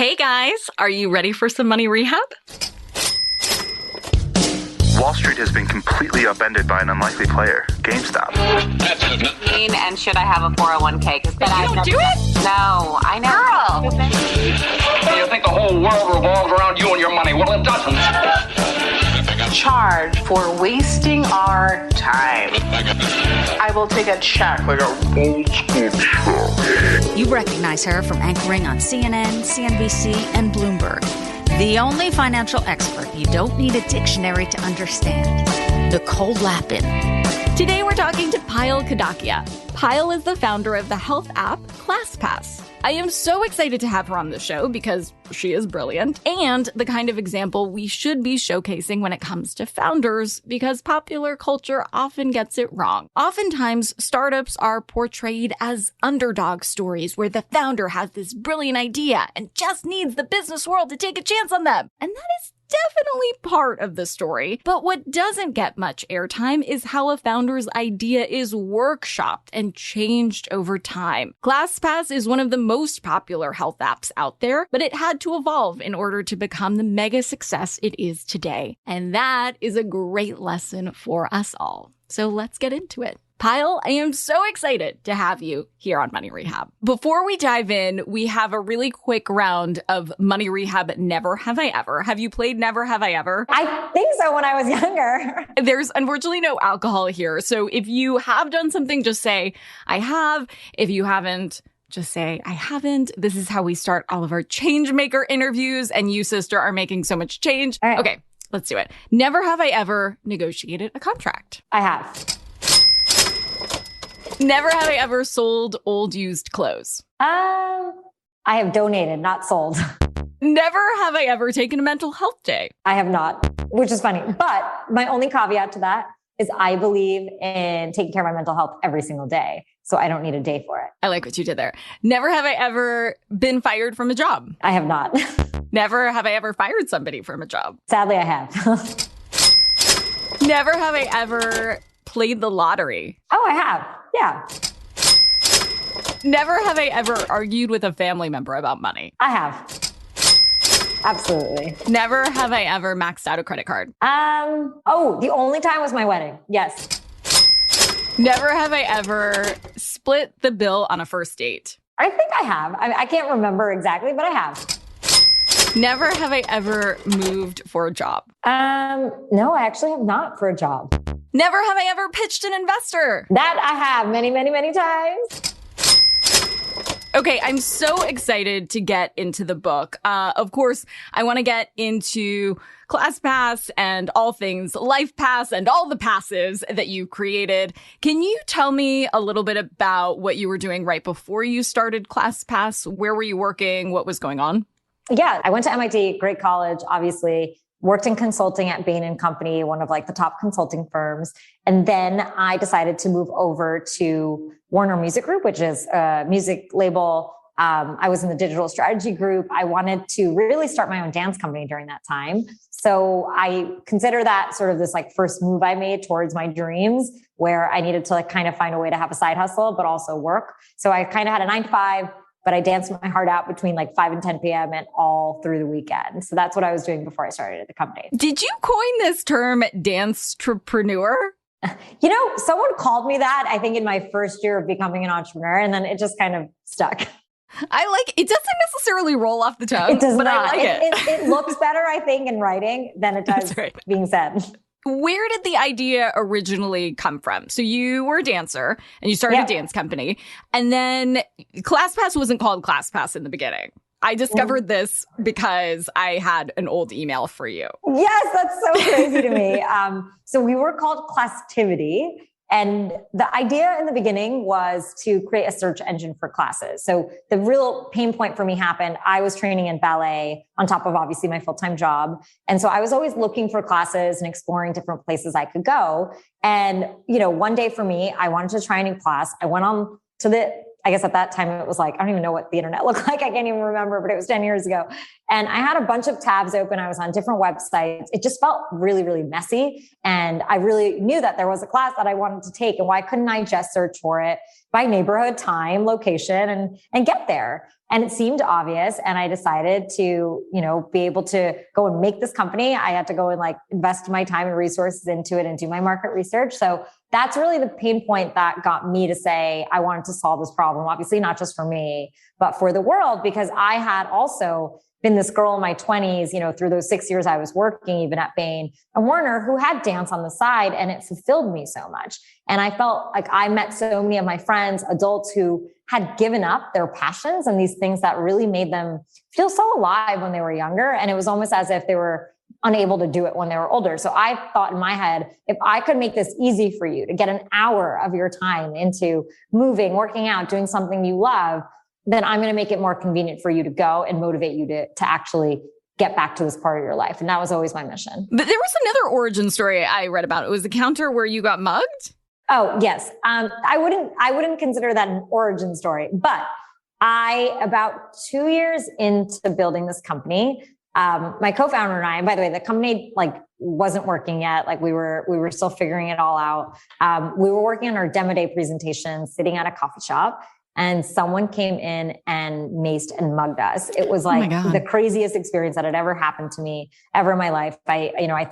Hey guys, are you ready for some money rehab? Wall Street has been completely upended by an unlikely player, GameStop. And should I have a 401k? But you don't do it? No, I know. Girl! You think the whole world revolves around you and your money? Well, it doesn't. Charge for wasting our time. I will take a check, like a old school check. You recognize her from anchoring on CNN, CNBC, and Bloomberg. The only financial expert you don't need a dictionary to understand. Nicole Lapin. Today we're talking to Payal Kadakia. Payal is the founder of the health app ClassPass. I am so excited to have her on the show because she is brilliant and the kind of example we should be showcasing when it comes to founders because popular culture often gets it wrong. Oftentimes, startups are portrayed as underdog stories where the founder has this brilliant idea and just needs the business world to take a chance on them. And that is definitely part of the story. But what doesn't get much airtime is how a founder's idea is workshopped and changed over time. ClassPass is one of the most popular health apps out there, but it had to evolve in order to become the mega success it is today. And that is a great lesson for us all. So let's get into it. Payal, I am so excited to have you here on Money Rehab. Before we dive in, we have a really quick round of Money Rehab Never Have I Ever. Have you played Never Have I Ever? I think so when I was younger. There's unfortunately no alcohol here. So if you have done something, just say, I have. If you haven't, just say, I haven't. This is how we start all of our change maker interviews. And you, sister, are making so much change. All right. Okay, let's do it. Never have I ever negotiated a contract. I have. Never have I ever sold old used clothes. I have donated, not sold. Never have I ever taken a mental health day. I have not, which is funny. But my only caveat to that is I believe in taking care of my mental health every single day. So I don't need a day for it. I like what you did there. Never have I ever been fired from a job. I have not. Never have I ever fired somebody from a job. Sadly, I have. Never have I ever played the lottery. Oh, I have. Yeah. Never have I ever argued with a family member about money. I have. Absolutely. Never have I ever maxed out a credit card. The only time was my wedding. Yes. Never have I ever split the bill on a first date. I think I have. I can't remember exactly, but I have. Never have I ever moved for a job. No, I actually have not for a job. Never have I ever pitched an investor. That I have many, many, many times. Okay, I'm so excited to get into the book. Of course, I want to get into ClassPass and all things LifePass and all the passives that you created. Can you tell me a little bit about what you were doing right before you started ClassPass? Where were you working? What was going on? Yeah, I went to MIT, great college, obviously. Worked in consulting at Bain & Company, one of like the top consulting firms. And then I decided to move over to Warner Music Group, which is a music label. I was in the digital strategy group. I wanted to really start my own dance company during that time. So I consider that sort of this like first move I made towards my dreams, where I needed to like kind of find a way to have a side hustle, but also work. So I kind of had a 9-to-5, but I danced my heart out between like 5 and 10 p.m. and all through the weekend. So that's what I was doing before I started at the company. Did you coin this term dance-trepreneur? You know, someone called me that, I think in my first year of becoming an entrepreneur, and then it just kind of stuck. I like it. Doesn't necessarily roll off the tongue, it does but not. I like it. It looks better, I think, in writing than it does being said. Where did the idea originally come from? So you were a dancer and you started a dance company, and then ClassPass wasn't called ClassPass in the beginning. I discovered this because I had an old email for you. Yes, that's so crazy to me. So we were called Classtivity. And the idea in the beginning was to create a search engine for classes. So the real pain point for me happened. I was training in ballet on top of obviously my full-time job. And so I was always looking for classes and exploring different places I could go. And, you know, one day for me, I wanted to try a new class. I went on to I guess at that time it was like, I don't even know what the internet looked like. I can't even remember, but it was 10 years ago. And I had a bunch of tabs open. I was on different websites. It just felt really, really messy. And I really knew that there was a class that I wanted to take. And why couldn't I just search for it? by neighborhood, time, location, and get there. And it seemed obvious. And I decided to, be able to go and make this company. I had to go and like invest my time and resources into it and do my market research. So that's really the pain point that got me to say, I wanted to solve this problem. Obviously, not just for me, but for the world, because I had also been this girl in my 20s, through those 6 years I was working, even at Bain and Warner, who had dance on the side, and it fulfilled me so much. And I felt like I met so many of my friends, adults who had given up their passions and these things that really made them feel so alive when they were younger. And it was almost as if they were unable to do it when they were older. So I thought in my head, if I could make this easy for you to get an hour of your time into moving, working out, doing something you love, then I'm going to make it more convenient for you to go and motivate you to actually get back to this part of your life. And that was always my mission. But there was another origin story I read about. It was the counter where you got mugged. Oh, yes. I wouldn't consider that an origin story, but about 2 years into building this company, my co-founder and I, by the way, the company wasn't working yet. We were still figuring it all out. We were working on our demo day presentation, sitting at a coffee shop, and someone came in and maced and mugged us. It was the craziest experience that had ever happened to me ever in my life. I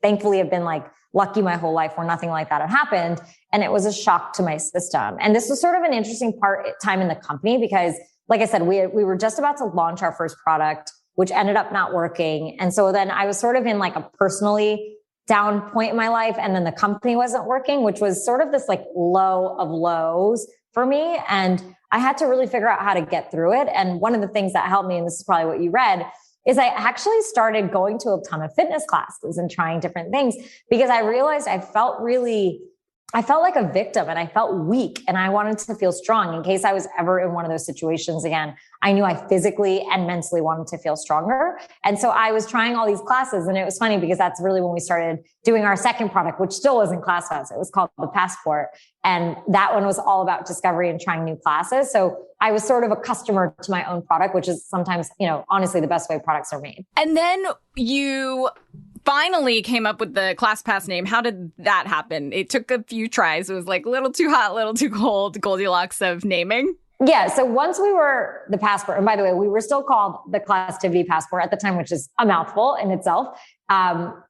thankfully have been lucky my whole life where nothing like that had happened. And it was a shock to my system. And this was sort of an interesting time in the company because, like I said, we were just about to launch our first product, which ended up not working. And so then I was sort of in a personally down point in my life. And then the company wasn't working, which was sort of this low of lows for me. And I had to really figure out how to get through it. And one of the things that helped me, and this is probably what you read, is I actually started going to a ton of fitness classes and trying different things because I realized I felt like a victim and I felt weak and I wanted to feel strong in case I was ever in one of those situations again. I knew I physically and mentally wanted to feel stronger. And so I was trying all these classes, and it was funny because that's really when we started doing our second product, which still wasn't ClassPass. It was called the Passport. And that one was all about discovery and trying new classes. So I was sort of a customer to my own product, which is sometimes, honestly, the best way products are made. And then you finally came up with the ClassPass name. How did that happen? It took a few tries. It was a little too hot, a little too cold, Goldilocks of naming. Yeah. So once we were the Passport, and by the way, we were still called the Classtivity Passport at the time, which is a mouthful in itself.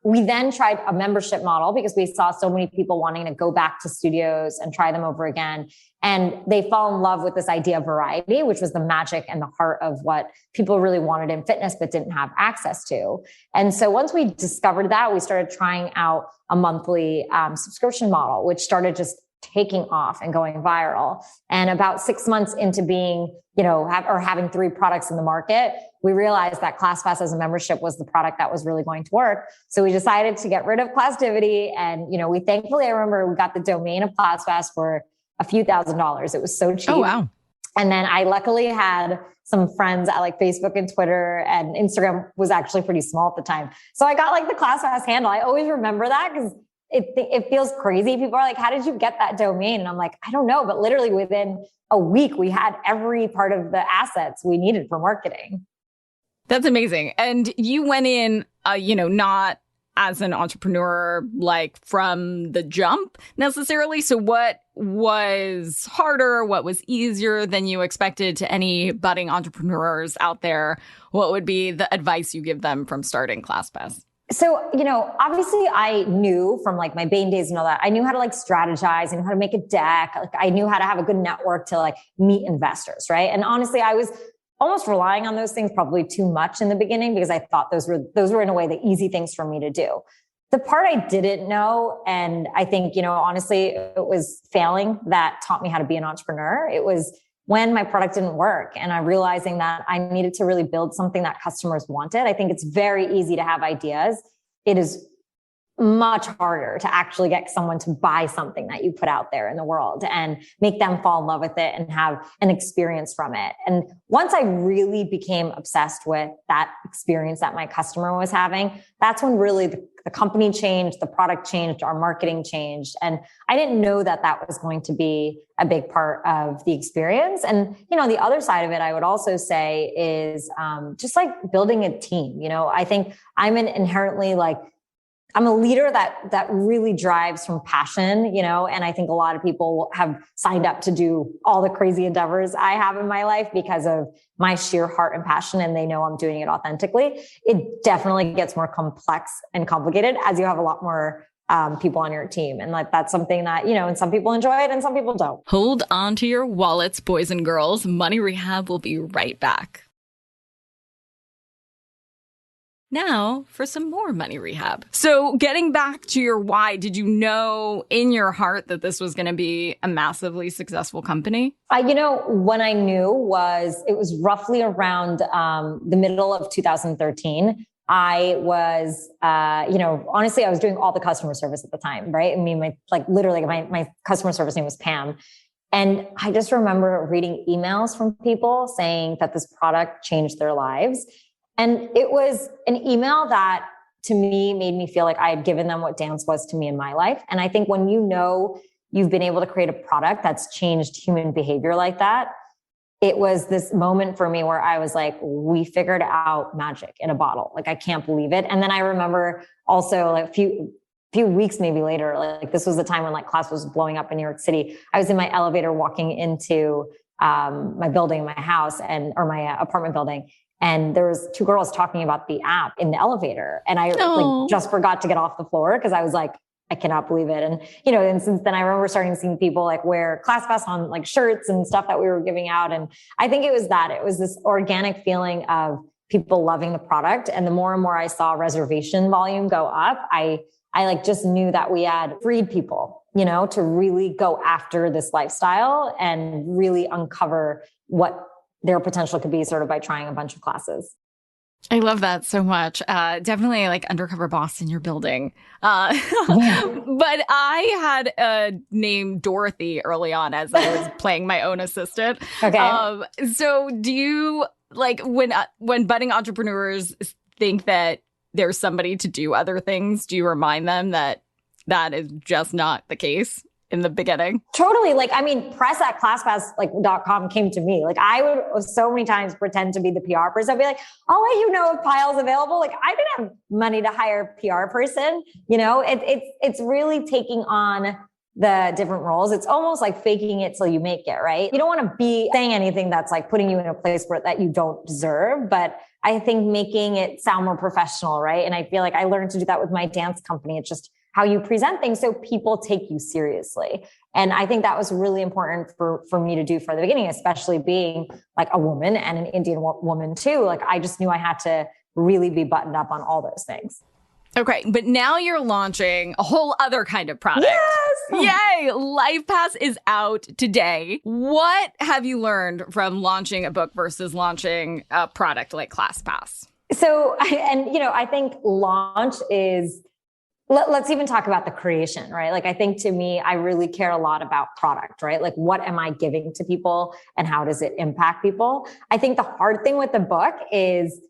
We then tried a membership model because we saw so many people wanting to go back to studios and try them over again. And they fell in love with this idea of variety, which was the magic and the heart of what people really wanted in fitness, but didn't have access to. And so once we discovered that, we started trying out a monthly subscription model, which started just taking off and going viral. And about 6 months into being, having 3 products in the market, we realized that ClassPass as a membership was the product that was really going to work. So we decided to get rid of Classtivity. And, I remember we got the domain of ClassPass for a few $1,000s. It was so cheap. Oh, wow. And then I luckily had some friends at Facebook and Twitter, and Instagram was actually pretty small at the time. So I got the ClassPass handle. I always remember that because it feels crazy. People are like, how did you get that domain? And I'm like, I don't know. But literally within a week, we had every part of the assets we needed for marketing. That's amazing. And you went in, not as an entrepreneur, from the jump necessarily. So what was harder? What was easier than you expected to any budding entrepreneurs out there? What would be the advice you give them from starting ClassPass? So, obviously I knew from my Bain days and all that, I knew how to strategize. I knew how to make a deck. I knew how to have a good network to meet investors. Right. And honestly, I was almost relying on those things probably too much in the beginning because I thought those were in a way the easy things for me to do. The part I didn't know, and I think, honestly, it was failing that taught me how to be an entrepreneur. It was when my product didn't work and I'm realizing that I needed to really build something that customers wanted. I think it's very easy to have ideas. It is much harder to actually get someone to buy something that you put out there in the world and make them fall in love with it and have an experience from it. And once I really became obsessed with that experience that my customer was having, that's when really the company changed, the product changed, our marketing changed. And I didn't know that that was going to be a big part of the experience. And, the other side of it, I would also say is just building a team. I think I'm an inherently I'm a leader that really drives from passion, and I think a lot of people have signed up to do all the crazy endeavors I have in my life because of my sheer heart and passion, and they know I'm doing it authentically. It definitely gets more complex and complicated as you have a lot more people on your team. And that's something that, and some people enjoy it and some people don't. Hold on to your wallets, boys and girls. Money Rehab will be right back. Now for some more money rehab. So getting back to your why, did you know in your heart that this was going to be a massively successful company? When I knew it was roughly around the middle of 2013. I was, honestly, I was doing all the customer service at the time, right? I mean, my customer service name was Pam. And I just remember reading emails from people saying that this product changed their lives. And it was an email that to me made me feel like I had given them what dance was to me in my life. And I think when you've been able to create a product that's changed human behavior like that, it was this moment for me where I was like, we figured out magic in a bottle. Like, I can't believe it. And then I remember also like a few weeks maybe later, like this was the time when like class was blowing up in New York City. I was in my elevator walking into my building, my house or my apartment building. And there was two girls talking about the app in the elevator. And I just forgot to get off the floor because I was like, I cannot believe it. And, and since then I remember starting seeing people like wear ClassPass on like shirts and stuff that we were giving out. And I think it was this organic feeling of people loving the product. And the more and more I saw reservation volume go up, I like just knew that we had freed people, to really go after this lifestyle and really uncover what their potential could be sort of by trying a bunch of classes. I love that so much. Definitely like undercover boss in your building. But I had a name Dorothy early on as I was playing my own assistant. Okay. So do you like when budding entrepreneurs think that there's somebody to do other things, do you remind them that is just not the case in the beginning? Totally. Press at ClassPass.com came to me. Like, I would so many times pretend to be the PR person. I'd be like, I'll let you know if Payal's available. Like, I didn't have money to hire a PR person. It's really taking on the different roles. It's almost like faking it till you make it, right? You don't want to be saying anything that's like putting you in a place that you don't deserve, but I think making it sound more professional, right? And I feel like I learned to do that with my dance company. It's just how you present things so people take you seriously. And I think that was really important for me to do from the beginning, especially being like a woman and an Indian woman too. Like, I just knew I had to really be buttoned up on all those things. Okay, but now you're launching a whole other kind of product. Yes! Yay! LifePass is out today. What have you learned from launching a book versus launching a product like ClassPass? So, I think launch is, let's even talk about the creation, right? Like, I think to me, I really care a lot about product, right? Like, what am I giving to people and how does it impact people? I think the hard thing with the book is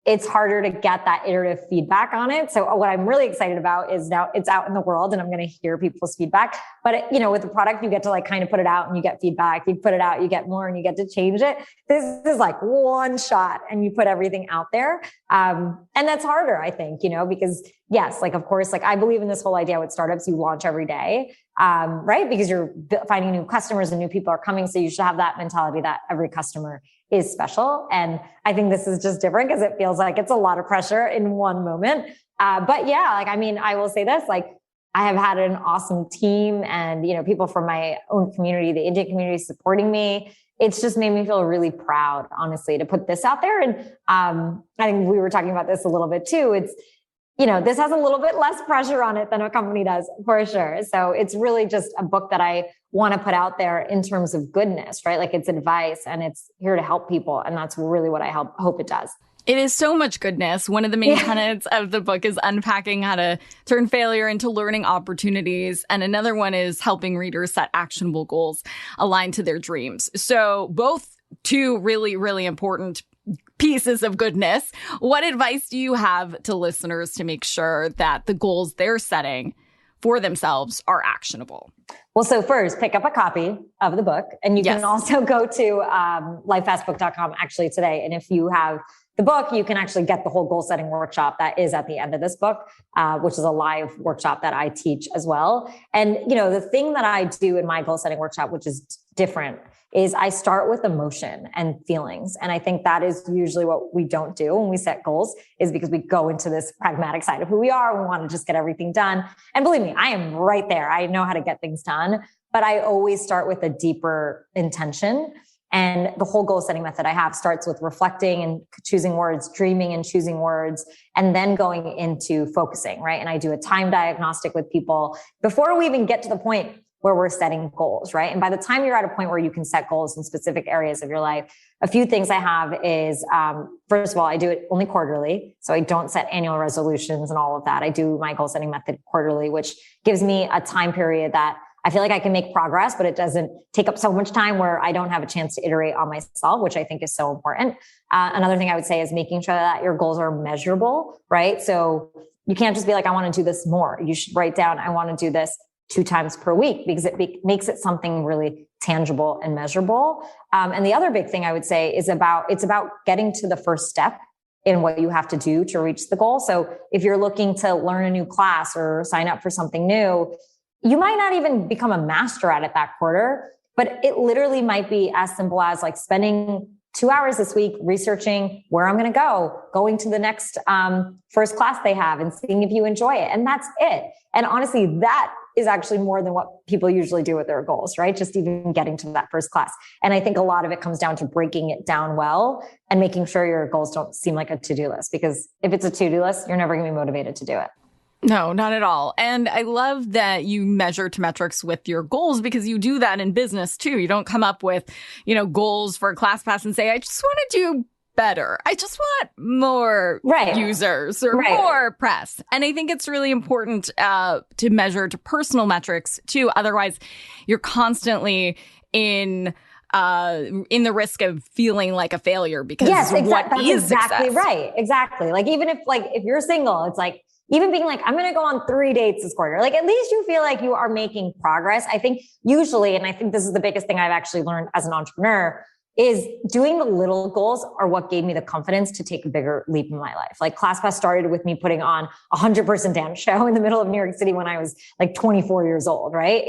it's harder to get that iterative feedback on it. So what I'm really excited about is now it's out in the world and I'm going to hear people's feedback. But with the product, you get to like kind of put it out and you get feedback. You put it out, you get more and you get to change it. This is like one shot and you put everything out there. And that's harder, I think, because yes, like, of course, like I believe in this whole idea with startups, you launch every day, right? Because you're finding new customers and new people are coming. So you should have that mentality that every customer is special. And I think this is just different because it feels like it's a lot of pressure in one moment. But yeah, I will say this, like, I have had an awesome team and, people from my own community, the Indian community supporting me. It's just made me feel really proud, honestly, to put this out there. And I think we were talking about this a little bit too. It's, this has a little bit less pressure on it than a company does, for sure. So it's really just a book that I want to put out there in terms of goodness, right? Like, it's advice and it's here to help people. And that's really what I hope it does. It is so much goodness. One of the main tenets of the book is unpacking how to turn failure into learning opportunities. And another one is helping readers set actionable goals aligned to their dreams. So both two really, really important pieces of goodness. What advice do you have to listeners to make sure that the goals they're setting for themselves are actionable? Well, so first, pick up a copy of the book, and you can also go to lifefastbook.com actually today. And if you have the book, you can actually get the whole goal setting workshop that is at the end of this book, which is a live workshop that I teach as well. And, the thing that I do in my goal setting workshop, which is different, is I start with emotion and feelings. And I think that is usually what we don't do when we set goals, is because we go into this pragmatic side of who we are. We want to just get everything done. And believe me, I am right there. I know how to get things done, but I always start with a deeper intention. And the whole goal setting method I have starts with reflecting and choosing words, dreaming and choosing words, and then going into focusing, right? And I do a time diagnostic with people before we even get to the point where we're setting goals, right? And by the time you're at a point where you can set goals in specific areas of your life, a few things I have is, first of all, I do it only quarterly. So I don't set annual resolutions and all of that. I do my goal setting method quarterly, which gives me a time period that I feel like I can make progress, but it doesn't take up so much time where I don't have a chance to iterate on myself, which I think is so important. Another thing I would say is making sure that your goals are measurable, right? So you can't just be like, I want to do this more. You should write down, I want to do this 2 times per week, because it makes it something really tangible and measurable. And the other big thing I would say is it's about getting to the first step in what you have to do to reach the goal. So if you're looking to learn a new class or sign up for something new, you might not even become a master at it that quarter, but it literally might be as simple as like spending 2 hours this week researching where I'm going to go, going to the next first class they have and seeing if you enjoy it. And that's it. And honestly, that is actually more than what people usually do with their goals, right? Just even getting to that first class. And I think a lot of it comes down to breaking it down well and making sure your goals don't seem like a to-do list, because if it's a to-do list, you're never going to be motivated to do it. No, not at all. And I love that you measure to metrics with your goals, because you do that in business too. You don't come up with, goals for ClassPass and say, I just want to do better. I just want more users or more press. And I think it's really important to measure to personal metrics too. Otherwise, you're constantly in the risk of feeling like a failure, because that's exactly success? Right. Exactly. Like even if you're single, it's like, even being like, I'm going to go on 3 dates this quarter, like at least you feel like you are making progress. I think usually, and I think this is the biggest thing I've actually learned as an entrepreneur, is doing the little goals are what gave me the confidence to take a bigger leap in my life. Like ClassPass started with me putting on a 100-person dance show in the middle of New York City when I was like 24 years old, right?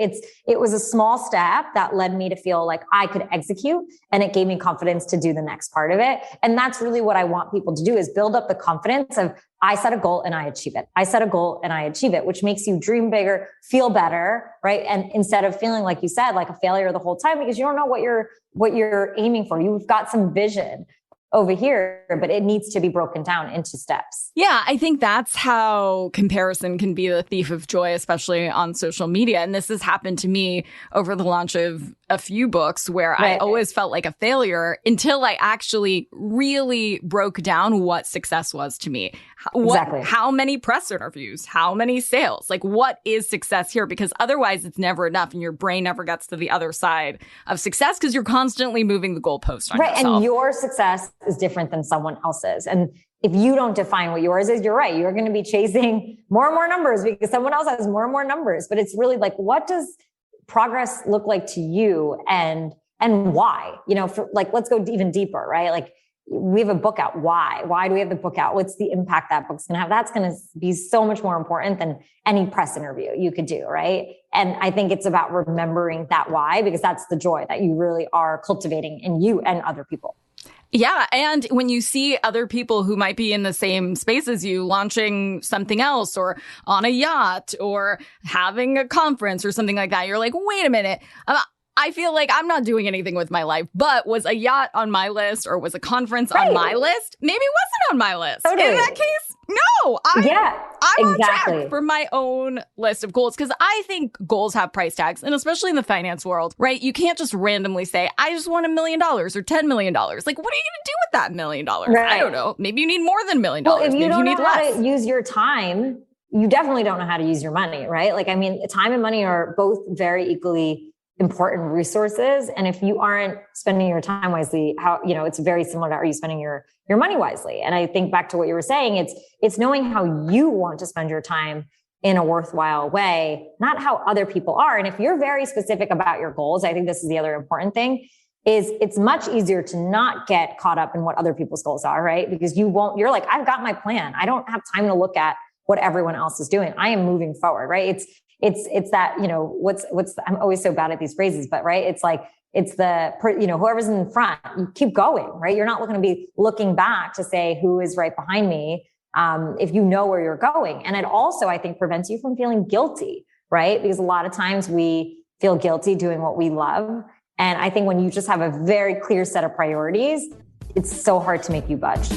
It was a small step that led me to feel like I could execute, and it gave me confidence to do the next part of it. And that's really what I want people to do, is build up the confidence of, I set a goal and I achieve it. I set a goal and I achieve it, which makes you dream bigger, feel better, right? And instead of feeling, like you said, like a failure the whole time, because you don't know what you're aiming for. You've got some vision over here, but it needs to be broken down into steps. Yeah, I think that's how comparison can be the thief of joy, especially on social media. And this has happened to me over the launch of a few books where I always felt like a failure until I actually really broke down what success was to me. How many press interviews, how many sales, like what is success here? Because otherwise it's never enough, and your brain never gets to the other side of success because you're constantly moving the goalpost on yourself. And your success is different than someone else's. And if you don't define what yours is, you're right. You're going to be chasing more and more numbers because someone else has more and more numbers. But it's really like, what does progress look like to you, and why? Let's go even deeper, right? Like, we have a book out. Why? Why do we have the book out? What's the impact that book's going to have? That's going to be so much more important than any press interview you could do, right? And I think it's about remembering that why, because that's the joy that you really are cultivating in you and other people. Yeah. And when you see other people who might be in the same space as you launching something else, or on a yacht, or having a conference or something like that, you're like, wait a minute. I feel like I'm not doing anything with my life, but was a yacht on my list, or was a conference on my list? Maybe it wasn't on my list. Totally. In that case, no. I'm on track for my own list of goals, because I think goals have price tags, and especially in the finance world, right? You can't just randomly say, I just want $1 million or $10 million. Like, what are you going to do with that $1 million? Right. I don't know. Maybe you need more than $1 million. Well, if you Maybe don't you need know less. how to use your time, you definitely don't know how to use your money, right? Like, I mean, time and money are both very equally important resources. And if you aren't spending your time wisely, it's very similar to, are you spending your money wisely? And I think back to what you were saying, it's knowing how you want to spend your time in a worthwhile way, not how other people are. And if you're very specific about your goals, I think this is the other important thing. is it's much easier to not get caught up in what other people's goals are, right? Because you're like, I've got my plan. I don't have time to look at what everyone else is doing. I am moving forward, right? It's that, I'm always so bad at these phrases, but right. It's like, it's whoever's in front, you keep going, right? You're not going to be looking back to say who is right behind me. If you know where you're going. And it also, I think, prevents you from feeling guilty, right? Because a lot of times we feel guilty doing what we love. And I think when you just have a very clear set of priorities, it's so hard to make you budge.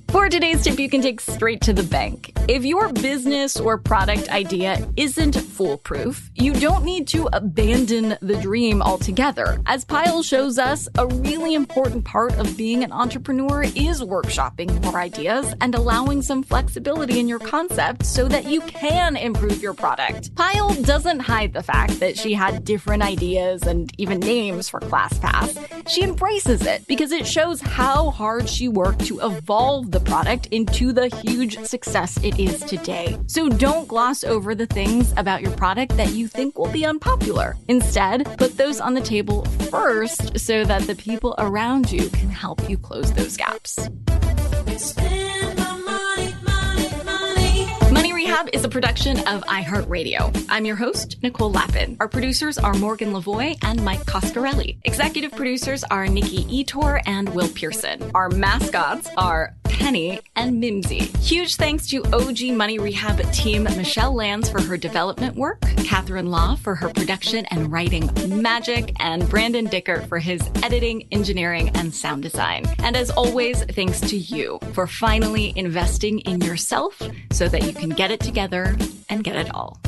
For today's tip, you can take straight to the bank. If your business or product idea isn't foolproof, you don't need to abandon the dream altogether. As Payal shows us, a really important part of being an entrepreneur is workshopping more ideas and allowing some flexibility in your concept so that you can improve your product. Payal doesn't hide the fact that she had different ideas and even names for ClassPass. She embraces it because it shows how hard she worked to evolve the product into the huge success it is today. So don't gloss over the things about your product that you think will be unpopular. Instead, put those on the table first so that the people around you can help you close those gaps. Money Rehab is a production of iHeartRadio. I'm your host, Nicole Lappin. Our producers are Morgan Lavoie and Mike Coscarelli. Executive producers are Nikki Etor and Will Pearson. Our mascots are Penny and Mimsy. Huge thanks to OG Money Rehab team Michelle Lands for her development work, Catherine Law for her production and writing magic, and Brandon Dicker for his editing, engineering, and sound design. And as always, thanks to you for finally investing in yourself so that you can get it together and get it all.